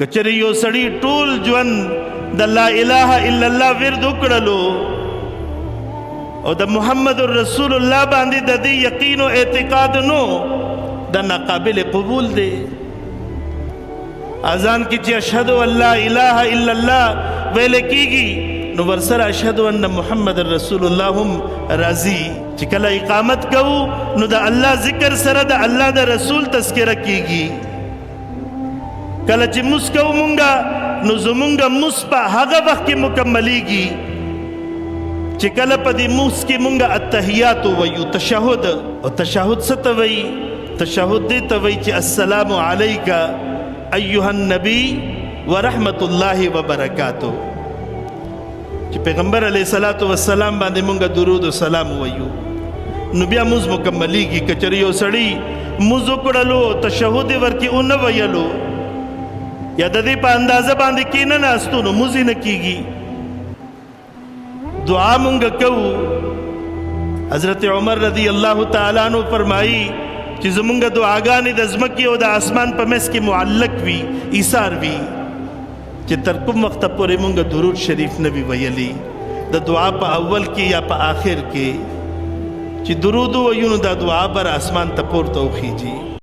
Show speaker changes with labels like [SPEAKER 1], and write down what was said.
[SPEAKER 1] کچری یو سړی ټول ژوند د لا اله الا الله ورد وکړلو او د محمد رسول الله باندې د دې یقین او اعتقاد نو د ناقابل قبول دی. اذان کې چې اشهد ان لا اله الا الله ویل کېږي نو ورسره اشهد ان محمد رسول الله هم راځي. چې کله اقامت کوو نو د الله ذکر سره د الله د رسول تذکره کېږي. کله چې موږ کوو مونږه نو زمونږه موږ په هغه وخت کې مکملیږي چې کله په دې موږ کې مونږه التحیات وایو، تشهد. او تشهد څه ته وایي؟ تشهد دې ته وایي چې السلام علیک ایها النبی ورحمت الله وبرکاتہ. چې پیغمبر علیه الصلاۃ والسلام باندې مونږه درود و سلام وایو نو بیا موږ مکملیږي. کچری یو سړی موږ وکړلو تشهد ورکې اون ویلو یا د دې په اندازه باندې کې نه ناستو نو موږ نه کیږي. دعا مونږ کوو. حضرت عمر رضی الله تعالی عنہ فرمایي چې زمونږ دعاګانې د ځمکې او د اسمان په منځ کې معلق وي، ایثار وي، چې تر کوم وخته پورې مونږ درود شریف نه وي ویلي د دعا په اول کې یا په آخر کې. چې درود وایو نو دا دعا بر اسمان ته پورته وخیږي.